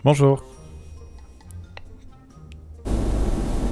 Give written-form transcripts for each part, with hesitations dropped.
Bonjour.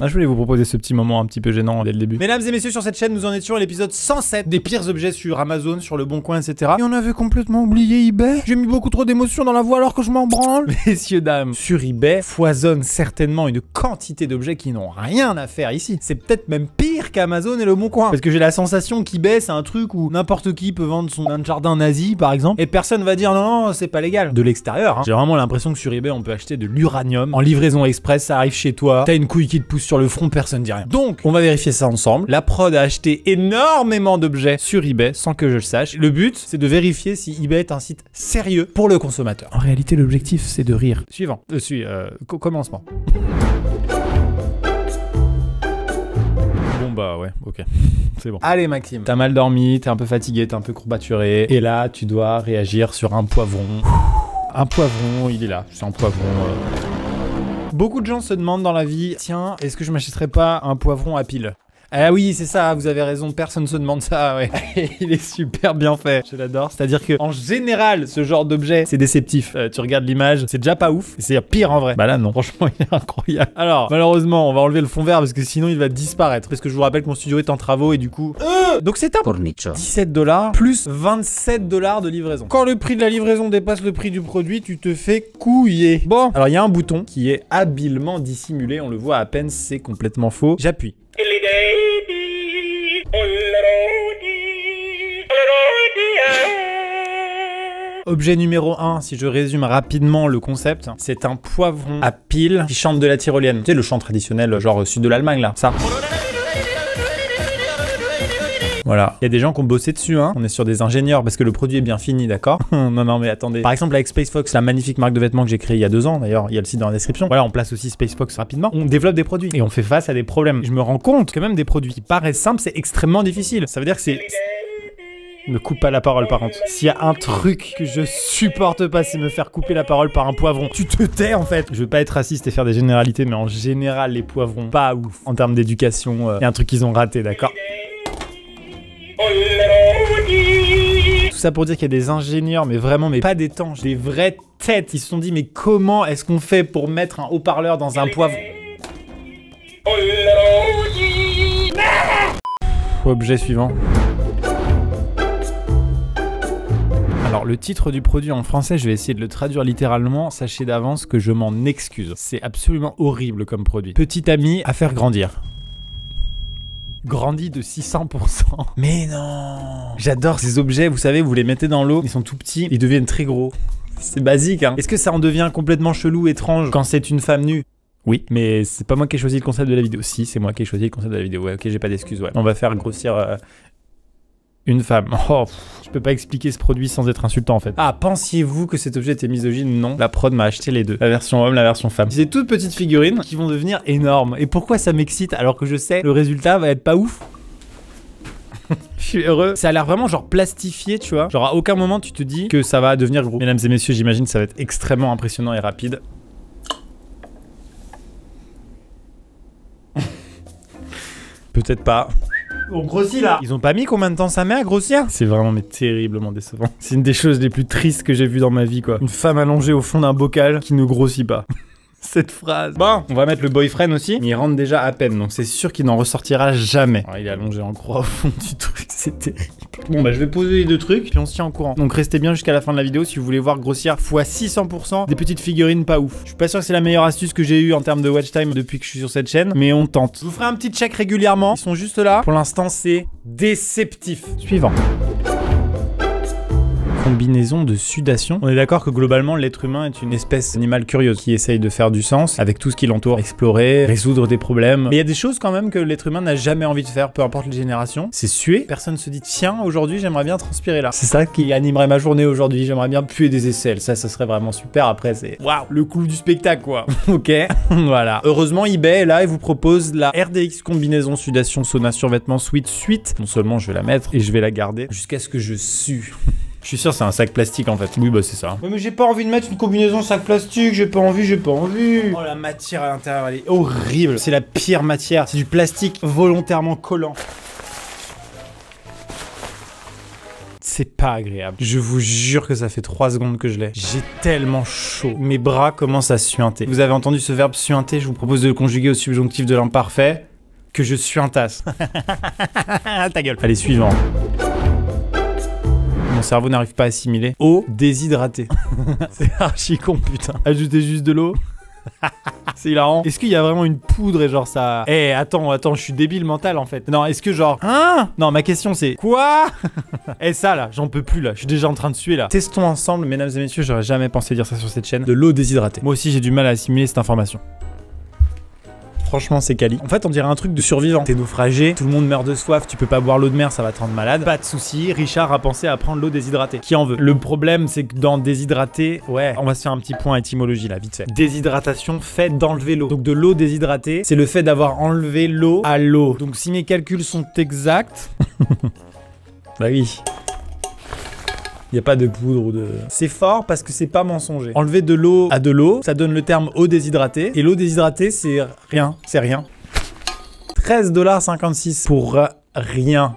Ah, je voulais vous proposer ce petit moment un petit peu gênant dès le début. Mesdames et messieurs, sur cette chaîne, nous en étions à l'épisode 107 des pires objets sur Amazon, sur Le Bon Coin, etc. Et on avait complètement oublié eBay. J'ai mis beaucoup trop d'émotions dans la voix alors que je m'en branle. Messieurs, dames, sur eBay foisonne certainement une quantité d'objets qui n'ont rien à faire ici. C'est peut-être même pire qu'Amazon et Le Bon Coin. Parce que j'ai la sensation qu'eBay, c'est un truc où n'importe qui peut vendre son jardin nazi, par exemple, et personne va dire non, c'est pas légal. De l'extérieur, hein. J'ai vraiment l'impression que sur eBay, on peut acheter de l'uranium en livraison express, ça arrive chez toi, t'as une couille qui te pousse sur le front, personne dit rien. Donc, on va vérifier ça ensemble. La prod a acheté énormément d'objets sur eBay sans que je le sache. Le but, c'est de vérifier si eBay est un site sérieux pour le consommateur. En réalité, l'objectif, c'est de rire. Suivant. Commencement. Bon bah ouais, ok. C'est bon. Allez Maxime, t'as mal dormi, t'es un peu fatigué, t'es un peu courbaturé. Et là, tu dois réagir sur un poivron. Un poivron, il est là. C'est un poivron... Beaucoup de gens se demandent dans la vie, tiens, est-ce que je m'achèterais pas un poivron à pile? Ah oui, c'est ça, vous avez raison, personne se demande ça, ouais. Il est super bien fait, je l'adore. C'est-à-dire que en général, ce genre d'objet, c'est déceptif. Tu regardes l'image, c'est déjà pas ouf, et c'est pire en vrai. Bah là non, franchement, il est incroyable. Alors, malheureusement, on va enlever le fond vert parce que sinon il va disparaître. Parce que je vous rappelle que mon studio est en travaux et du coup... Donc c'est un Cornicho. 17 $ plus 27 $ de livraison. Quand le prix de la livraison dépasse le prix du produit, tu te fais couiller. Bon, alors il y a un bouton qui est habilement dissimulé, on le voit à peine, c'est complètement faux. J'appuie. Objet numéro 1, si je résume rapidement le concept, c'est un poivron à pile qui chante de la tyrolienne. Tu sais, le chant traditionnel, genre sud de l'Allemagne, là, ça. Voilà. Il y a des gens qui ont bossé dessus, hein. On est sur des ingénieurs parce que le produit est bien fini, d'accord? Non, mais attendez. Par exemple, avec Spacefox, la magnifique marque de vêtements que j'ai créée il y a 2 ans, d'ailleurs, il y a le site dans la description. Voilà, on place aussi Spacefox rapidement. On développe des produits et on fait face à des problèmes. Je me rends compte que même des produits qui paraissent simples, c'est extrêmement difficile. Ça veut dire que c'est... Ne coupe pas la parole par contre. S'il y a un truc que je supporte pas, c'est me faire couper la parole par un poivron. Tu te tais en fait. Je veux pas être raciste et faire des généralités, mais en général, les poivrons, pas ouf. En termes d'éducation, y a un truc qu'ils ont raté, d'accord? Tout ça pour dire qu'il y a des ingénieurs, mais vraiment, mais pas des tanges, des vraies têtes. Ils se sont dit, mais comment est-ce qu'on fait pour mettre un haut-parleur dans un poivron? Objet suivant. Alors, le titre du produit en français, je vais essayer de le traduire littéralement. Sachez d'avance que je m'en excuse. C'est absolument horrible comme produit. Petit ami à faire grandir. Grandi de 600%. Mais non! J'adore ces objets, vous savez, vous les mettez dans l'eau, ils sont tout petits, ils deviennent très gros. C'est basique, hein. Est-ce que ça en devient complètement chelou, étrange, quand c'est une femme nue? Oui, mais c'est pas moi qui ai choisi le concept de la vidéo. Si, c'est moi qui ai choisi le concept de la vidéo. Ouais, ok, j'ai pas d'excuses, ouais. On va faire grossir... une femme. Oh, je peux pas expliquer ce produit sans être insultant en fait. Ah, pensiez-vous que cet objet était misogyne? Non. La prod m'a acheté les deux. La version homme, la version femme. C'est toutes petites figurines qui vont devenir énormes. Et pourquoi ça m'excite alors que je sais le résultat va être pas ouf? Je suis heureux. Ça a l'air vraiment genre plastifié, tu vois. Genre à aucun moment tu te dis que ça va devenir gros. Mesdames et messieurs, j'imagine que ça va être extrêmement impressionnant et rapide. Peut-être pas. On grossit là. Ils ont pas mis combien de temps ça met à grossir? C'est vraiment mais terriblement décevant. C'est une des choses les plus tristes que j'ai vues dans ma vie quoi. Une femme allongée au fond d'un bocal qui ne grossit pas. Cette phrase. Bon, on va mettre le boyfriend aussi. Il rentre déjà à peine, donc c'est sûr qu'il n'en ressortira jamais. Alors, il est allongé en croix au fond du truc, c'est terrible. Bon bah je vais poser les deux trucs, puis on se tient en courant. Donc restez bien jusqu'à la fin de la vidéo si vous voulez voir grossir x 600% des petites figurines pas ouf. Je suis pas sûr que c'est la meilleure astuce que j'ai eue en termes de watch time depuis que je suis sur cette chaîne, mais on tente. Je vous ferai un petit check régulièrement, ils sont juste là. Pour l'instant c'est déceptif. Suivant. Combinaison de sudation. On est d'accord que globalement l'être humain est une espèce animale curieuse qui essaye de faire du sens avec tout ce qui l'entoure, explorer, résoudre des problèmes. Mais il y a des choses quand même que l'être humain n'a jamais envie de faire, peu importe les générations. C'est suer. Personne se dit tiens aujourd'hui j'aimerais bien transpirer là. C'est ça qui animerait ma journée aujourd'hui. J'aimerais bien puer des aisselles. Ça serait vraiment super. Après c'est waouh le clou du spectacle quoi. Ok. Voilà. Heureusement eBay est là et vous propose la RDX combinaison sudation sauna survêtement suite. Non seulement je vais la mettre et je vais la garder jusqu'à ce que je sue. Je suis sûr c'est un sac plastique en fait. Oui bah c'est ça. Ouais, mais j'ai pas envie de mettre une combinaison sac plastique, j'ai pas envie. Oh la matière à l'intérieur elle est horrible. C'est la pire matière. C'est du plastique volontairement collant. C'est pas agréable. Je vous jure que ça fait 3 secondes que je l'ai. J'ai tellement chaud. Mes bras commencent à suinter. Vous avez entendu ce verbe suinter? Je vous propose de le conjuguer au subjonctif de l'imparfait. Que je suintasse. Ta gueule. Allez, suivant. Mon cerveau n'arrive pas à assimiler. Eau déshydratée. C'est archi con, putain. Ajoutez juste de l'eau. C'est hilarant. Est-ce qu'il y a vraiment une poudre et genre ça... Eh, attends, je suis débile mental en fait. Non, est-ce que genre... Hein? Non, ma question c'est... Quoi? Eh, ça là, j'en peux plus là. Je suis déjà en train de suer là. Testons ensemble, mesdames et messieurs, j'aurais jamais pensé dire ça sur cette chaîne. De l'eau déshydratée. Moi aussi, j'ai du mal à assimiler cette information. Franchement, c'est quali. En fait, on dirait un truc de survivant. T'es naufragé, tout le monde meurt de soif, tu peux pas boire l'eau de mer, ça va te rendre malade. Pas de souci, Richard a pensé à prendre l'eau déshydratée. Qui en veut? Le problème, c'est que dans déshydrater, ouais, on va se faire un petit point étymologie là, vite fait. Déshydratation, fait d'enlever l'eau. Donc de l'eau déshydratée, c'est le fait d'avoir enlevé l'eau à l'eau. Donc si mes calculs sont exacts... Bah oui. Il n'y a pas de poudre ou de... C'est fort parce que c'est pas mensonger. Enlever de l'eau à de l'eau, ça donne le terme eau déshydratée. Et l'eau déshydratée, c'est rien. C'est rien. 13,56$ pour rien.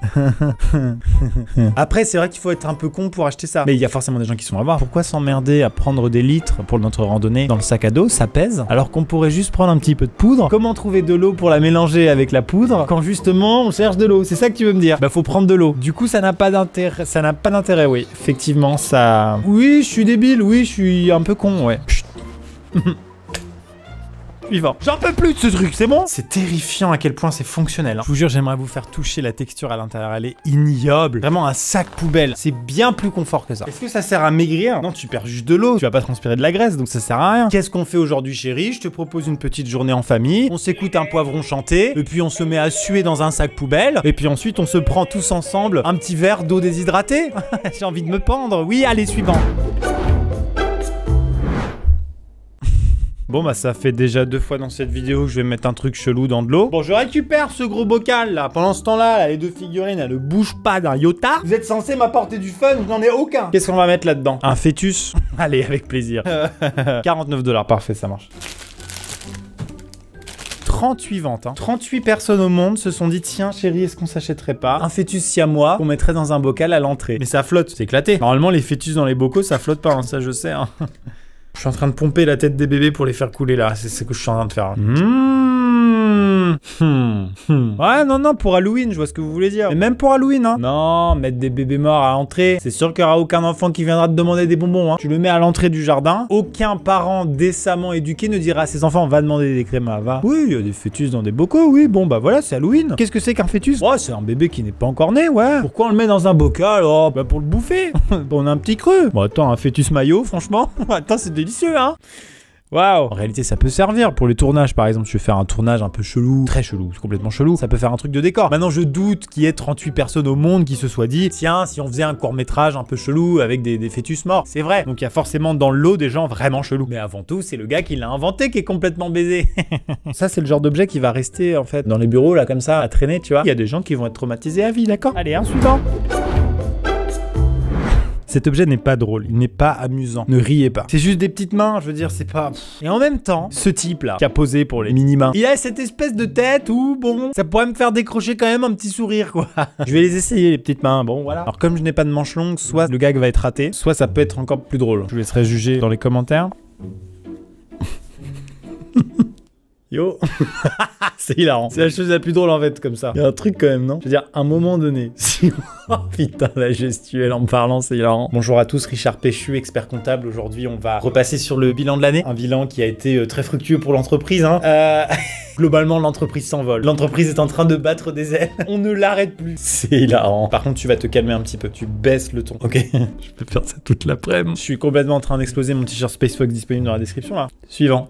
Après, c'est vrai qu'il faut être un peu con pour acheter ça. Mais il y a forcément des gens qui sont là-bas. Pourquoi s'emmerder à prendre des litres pour notre randonnée dans le sac à dos? Ça pèse. Alors qu'on pourrait juste prendre un petit peu de poudre. Comment trouver de l'eau pour la mélanger avec la poudre quand justement on cherche de l'eau? C'est ça que tu veux me dire? Bah faut prendre de l'eau. Du coup, ça n'a pas d'intérêt. Ça n'a pas d'intérêt, oui. Effectivement, ça... Oui, je suis débile. Oui, je suis un peu con, ouais. J'en peux plus de ce truc, c'est bon? C'est terrifiant à quel point c'est fonctionnel. Hein. Je vous jure, j'aimerais vous faire toucher la texture à l'intérieur. Elle est ignoble. Vraiment un sac poubelle. C'est bien plus confort que ça. Est-ce que ça sert à maigrir? Non, tu perds juste de l'eau. Tu vas pas transpirer de la graisse, donc ça sert à rien. Qu'est-ce qu'on fait aujourd'hui, chérie? Je te propose une petite journée en famille. On s'écoute un poivron chanter. Et puis on se met à suer dans un sac poubelle. Et puis ensuite, on se prend tous ensemble un petit verre d'eau déshydratée. J'ai envie de me pendre. Oui, allez, suivant. Bon bah ça fait déjà 2 fois dans cette vidéo que je vais mettre un truc chelou dans de l'eau. Bon, je récupère ce gros bocal là. Pendant ce temps là, les 2 figurines elles ne bougent pas d'un iota. Vous êtes censé m'apporter du fun, je n'en ai aucun. Qu'est-ce qu'on va mettre là-dedans? Un fœtus? Allez, avec plaisir. 49$, parfait, ça marche. 38 ventes, hein. 38 personnes au monde se sont dit tiens chérie, est-ce qu'on s'achèterait pas un fœtus siamois qu'on mettrait dans un bocal à l'entrée? Mais ça flotte, c'est éclaté. Normalement les fœtus dans les bocaux ça flotte pas, hein, ça je sais. Hein. Je suis en train de pomper la tête des bébés pour les faire couler là, c'est ce que je suis en train de faire. Ouais, non, pour Halloween, je vois ce que vous voulez dire. Mais même pour Halloween, hein. Non, mettre des bébés morts à l'entrée, c'est sûr qu'il n'y aura aucun enfant qui viendra te demander des bonbons, hein. Tu le mets à l'entrée du jardin, aucun parent décemment éduqué ne dira à ses enfants, va demander des crémas, va. Oui, il y a des fœtus dans des bocaux, oui, bon bah voilà, c'est Halloween. Qu'est-ce que c'est qu'un fœtus? Oh, c'est un bébé qui n'est pas encore né, ouais. Pourquoi on le met dans un bocal? Oh, bah pour le bouffer. On a un petit creux. Bon, attends, un fœtus maillot, franchement, attends, c'est délicieux, hein. Waouh! En réalité, ça peut servir pour les tournages, par exemple. Tu veux faire un tournage un peu chelou, très chelou, complètement chelou. Ça peut faire un truc de décor. Maintenant, je doute qu'il y ait 38 personnes au monde qui se soient dit tiens, si on faisait un court-métrage un peu chelou avec des fœtus morts. C'est vrai. Donc, il y a forcément dans l'eau des gens vraiment chelous. Mais avant tout, c'est le gars qui l'a inventé qui est complètement baisé. Ça, c'est le genre d'objet qui va rester, en fait, dans les bureaux, là, comme ça, à traîner, tu vois. Il y a des gens qui vont être traumatisés à vie, d'accord? Allez, un suivant. Cet objet n'est pas drôle, il n'est pas amusant. Ne riez pas. C'est juste des petites mains, je veux dire, c'est pas... Et en même temps, ce type-là, qui a posé pour les mini-mains, il a cette espèce de tête où, bon, ça pourrait me faire décrocher quand même un petit sourire, quoi. Je vais les essayer, les petites mains, bon, voilà. Alors comme je n'ai pas de manche longue, soit le gag va être raté, soit ça peut être encore plus drôle. Je vous laisserai juger dans les commentaires. Yo. C'est hilarant. C'est la chose la plus drôle en fait, comme ça. Il y a un truc quand même, non? Je veux dire, à un moment donné. Oh putain, la gestuelle en me parlant, c'est hilarant. Bonjour à tous, Richard Péchu, expert comptable. Aujourd'hui, on va repasser sur le bilan de l'année. Un bilan qui a été très fructueux pour l'entreprise, hein. Globalement, l'entreprise s'envole. L'entreprise est en train de battre des ailes. On ne l'arrête plus. C'est hilarant. Par contre, tu vas te calmer un petit peu. Tu baisses le ton, ok? Je peux faire ça toute l'après-midi. Je suis complètement en train d'exploser mon t-shirt Spacefox disponible dans la description, là. Suivant.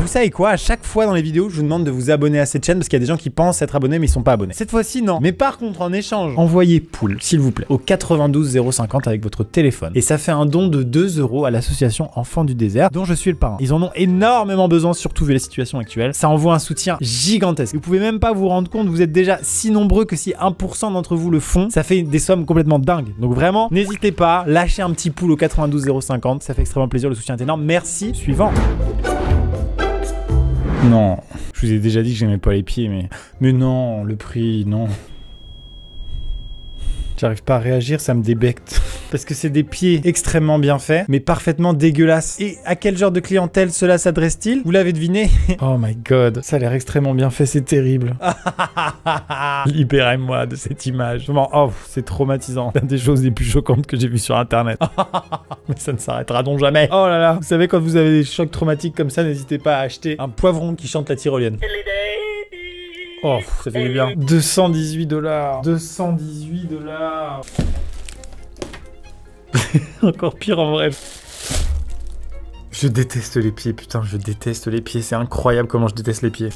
Vous savez quoi, à chaque fois dans les vidéos, je vous demande de vous abonner à cette chaîne parce qu'il y a des gens qui pensent être abonnés mais ils sont pas abonnés. Cette fois-ci, non. Mais par contre, en échange, envoyez poule, s'il vous plaît, au 92 050 avec votre téléphone. Et ça fait un don de 2 € à l'association Enfants du Désert, dont je suis le parrain. Ils en ont énormément besoin, surtout vu la situation actuelle. Ça envoie un soutien gigantesque. Vous pouvez même pas vous rendre compte, vous êtes déjà si nombreux que si 1% d'entre vous le font, ça fait des sommes complètement dingues. Donc vraiment, n'hésitez pas, lâchez un petit poule au 92 050, ça fait extrêmement plaisir, le soutien est énorme. Merci. Suivant. Non, je vous ai déjà dit que j'aimais pas les pieds, mais non, le prix, non. J'arrive pas à réagir, ça me débecte. Parce que c'est des pieds extrêmement bien faits, mais parfaitement dégueulasses. Et à quel genre de clientèle cela s'adresse-t-il? Vous l'avez deviné? Oh my god, ça a l'air extrêmement bien fait, c'est terrible. Libérez-moi de cette image. Vraiment, oh, c'est traumatisant. L'une des choses les plus choquantes que j'ai vues sur internet. Mais ça ne s'arrêtera donc jamais. Oh là là, vous savez, quand vous avez des chocs traumatiques comme ça, n'hésitez pas à acheter un poivron qui chante la tyrolienne. Oh, ça fait du bien. 218 $. 218 $. Encore pire en vrai. Je déteste les pieds, putain, je déteste les pieds. C'est incroyable comment je déteste les pieds.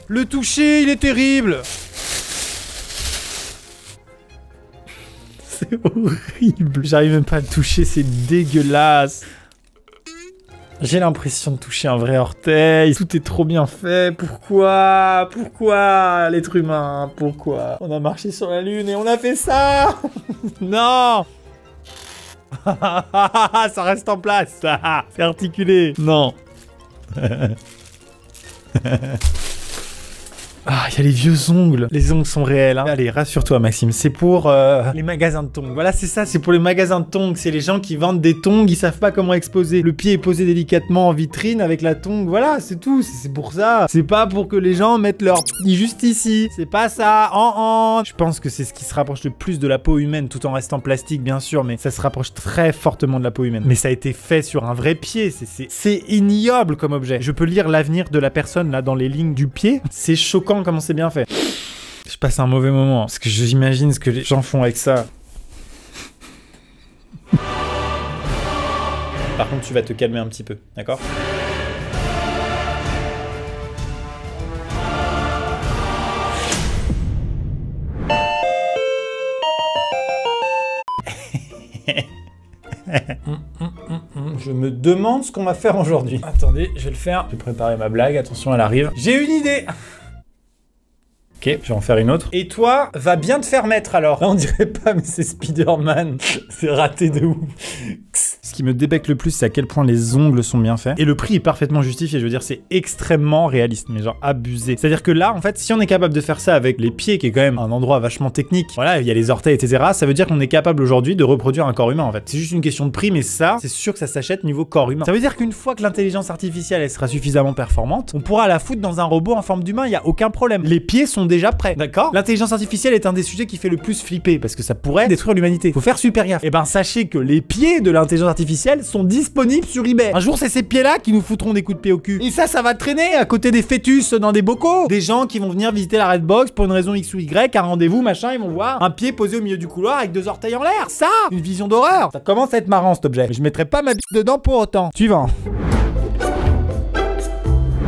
Le toucher, il est terrible. C'est horrible. J'arrive même pas à le toucher, c'est dégueulasse. J'ai l'impression de toucher un vrai orteil. Tout est trop bien fait. Pourquoi? Pourquoi l'être humain? Pourquoi? On a marché sur la lune et on a fait ça. Non. Ça reste en place. C'est articulé. Non. Ah, il y a les vieux ongles. Les ongles sont réels, hein. Allez, rassure-toi, Maxime. C'est pour les magasins de tongs. Voilà, c'est ça. C'est pour les magasins de tongs. C'est les gens qui vendent des tongs. Ils savent pas comment exposer. Le pied est posé délicatement en vitrine avec la tongue. Voilà, c'est tout. C'est pour ça. C'est pas pour que les gens mettent leur pied juste ici. C'est pas ça. Je pense que c'est ce qui se rapproche le plus de la peau humaine, tout en restant plastique, bien sûr. Mais ça se rapproche très fortement de la peau humaine. Mais ça a été fait sur un vrai pied. C'est ignoble comme objet. Je peux lire l'avenir de la personne là dans les lignes du pied. C'est choquant comment c'est bien fait. Je passe un mauvais moment parce que j'imagine ce que les gens font avec ça. Par contre, tu vas te calmer un petit peu, d'accord? Je me demande ce qu'on va faire aujourd'hui. Attendez, je vais le faire. Je vais préparer ma blague, attention, elle arrive. J'ai une idée. Ok, je vais en faire une autre. Et toi, va bien te faire mettre alors. Là, on dirait pas, mais c'est Spider-Man. C'est raté de ouf. Ce qui me débecte le plus, c'est à quel point les ongles sont bien faits. Et le prix est parfaitement justifié. Je veux dire, c'est extrêmement réaliste, mais genre abusé. C'est-à-dire que là, en fait, si on est capable de faire ça avec les pieds, qui est quand même un endroit vachement technique, voilà, il y a les orteils, etc., ça veut dire qu'on est capable aujourd'hui de reproduire un corps humain, en fait. C'est juste une question de prix, mais ça, c'est sûr que ça s'achète niveau corps humain. Ça veut dire qu'une fois que l'intelligence artificielle, elle sera suffisamment performante, on pourra la foutre dans un robot en forme d'humain, il y a aucun problème. Les pieds sont déjà prêts, d'accord? L'intelligence artificielle est un des sujets qui fait le plus flipper, parce que ça pourrait détruire l'humanité. Faut faire super gaffe. Et ben, sachez que les pieds de l'intelligence artificielle sont disponibles sur eBay. Un jour, c'est ces pieds-là qui nous foutront des coups de pied au cul. Et ça va traîner à côté des fœtus dans des bocaux. Des gens qui vont venir visiter la Redbox pour une raison X ou Y, un rendez-vous, machin, ils vont voir un pied posé au milieu du couloir avec 2 orteils en l'air. Ça, une vision d'horreur. Ça commence à être marrant cet objet. Mais je mettrai pas ma bite dedans pour autant. Suivant.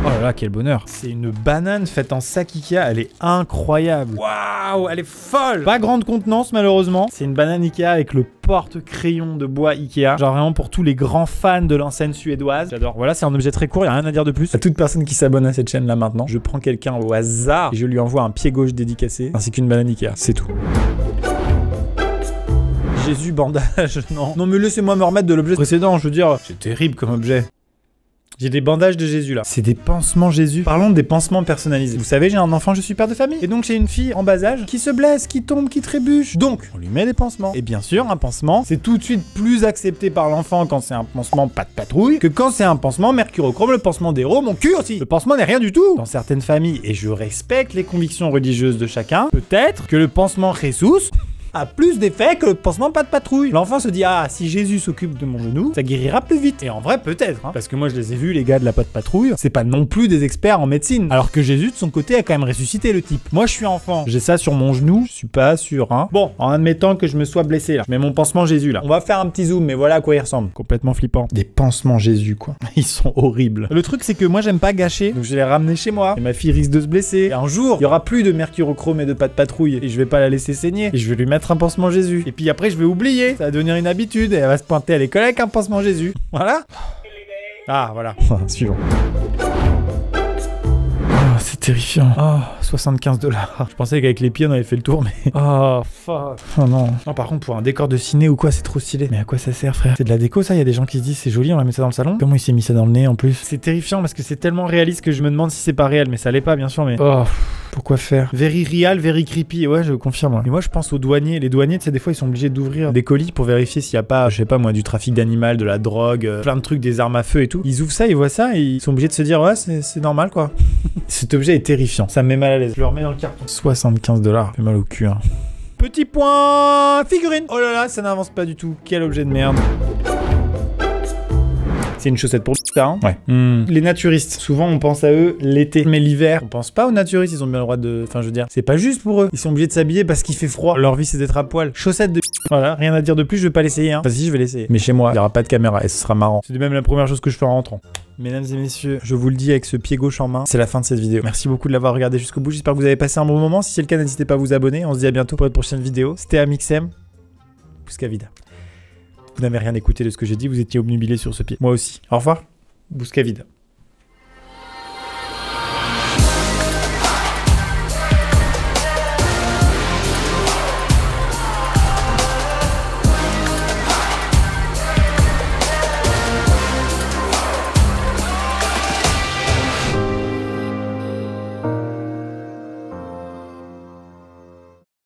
Oh là là, quel bonheur. C'est une banane faite en sac Ikea, elle est incroyable. Waouh, elle est folle. Pas grande contenance malheureusement. C'est une banane Ikea avec le porte-crayon de bois Ikea. Genre vraiment pour tous les grands fans de l'enseigne suédoise. J'adore. Voilà, c'est un objet très court, il n'y a rien à dire de plus. À toute personne qui s'abonne à cette chaîne là maintenant, je prends quelqu'un au hasard et je lui envoie un pied gauche dédicacé ainsi qu'une banane Ikea. C'est tout. Jésus, bandage, non. Non mais laissez-moi me remettre de l'objet précédent, je veux dire. C'est terrible comme objet. J'ai des bandages de Jésus là. C'est des pansements Jésus. Parlons des pansements personnalisés. Vous savez, j'ai un enfant, je suis père de famille. Et donc j'ai une fille en bas âge qui se blesse, qui tombe, qui trébuche. Donc, on lui met des pansements. Et bien sûr, un pansement, c'est tout de suite plus accepté par l'enfant quand c'est un pansement pas de patrouille que quand c'est un pansement mercurochrome, le pansement d'héros, mon cul aussi. Le pansement n'est rien du tout. Dans certaines familles, et je respecte les convictions religieuses de chacun, peut-être que le pansement Jesus a plus d'effet que le pansement pas de patrouille. L'enfant se dit, ah, si Jésus s'occupe de mon genou, ça guérira plus vite. Et en vrai, peut-être, hein, parce que moi je les ai vus, les gars de la pas de patrouille, c'est pas non plus des experts en médecine. Alors que Jésus, de son côté, a quand même ressuscité le type. Moi, je suis enfant, j'ai ça sur mon genou, je suis pas sûr, hein. Bon, en admettant que je me sois blessé, là, je mets mon pansement Jésus, là. On va faire un petit zoom, mais voilà à quoi il ressemble. Complètement flippant. Des pansements Jésus, quoi. Ils sont horribles. Le truc, c'est que moi, j'aime pas gâcher, donc je vais les ramener chez moi. Et ma fille risque de se blesser. Et un jour, il y aura plus de mercurochrome et de pas de patrouille, et je vais pas la laisser saigner. Et je vais lui mettre un pansement Jésus. Et puis après, je vais oublier. Ça va devenir une habitude. Et elle va se pointer à l'école avec un pansement Jésus. Voilà. Ah, voilà. Suivant. Oh, c'est terrifiant. Oh, 75 $. Je pensais qu'avec les pieds on avait fait le tour, mais... Oh, fuck. Oh non. Non, par contre, pour un décor de ciné ou quoi, c'est trop stylé. Mais à quoi ça sert, frère? C'est de la déco, ça? Il y a des gens qui se disent c'est joli, on va mettre ça dans le salon. Comment il s'est mis ça dans le nez en plus? C'est terrifiant parce que c'est tellement réaliste que je me demande si c'est pas réel, mais ça l'est pas, bien sûr, mais... Oh, pourquoi faire? Very real, very creepy. Ouais, je confirme. Mais moi, je pense aux douaniers. Les douaniers, tu sais, des fois, ils sont obligés d'ouvrir des colis pour vérifier s'il y a pas, je sais pas moi, du trafic d'animal, de la drogue, plein de trucs, des armes à feu et tout. Ils ouvrent ça, ils voient ça et ils sont obligés de se dire, ouais, c'est normal, quoi. Cet objet est terrifiant. Ça me met mal à l'aise. Je le remets dans le carton. 75 $. Ça fait mal au cul, hein. Petit point figurine. Oh là là, ça n'avance pas du tout. Quel objet de merde. C'est une chaussette pour ça, hein? Ouais. Les naturistes, souvent on pense à eux l'été, mais l'hiver, on pense pas aux naturistes, ils ont bien le droit de... Enfin, je veux dire, c'est pas juste pour eux. Ils sont obligés de s'habiller parce qu'il fait froid. Leur vie, c'est d'être à poil. Chaussettes de... Voilà, rien à dire de plus, je vais pas l'essayer, hein. Enfin, si, je vais l'essayer. Mais chez moi, il y aura pas de caméra et ce sera marrant. C'est même la première chose que je ferai en rentrant. Mesdames et messieurs, je vous le dis avec ce pied gauche en main, c'est la fin de cette vidéo. Merci beaucoup de l'avoir regardé jusqu'au bout. J'espère que vous avez passé un bon moment. Si c'est le cas, n'hésitez pas à vous abonner. On se dit à bientôt pour une prochaine vidéo. C'était Amixem. Busca vida. Vous n'avez rien écouté de ce que j'ai dit, vous étiez obnubilé sur ce pied. Moi aussi. Au revoir. Busca vida.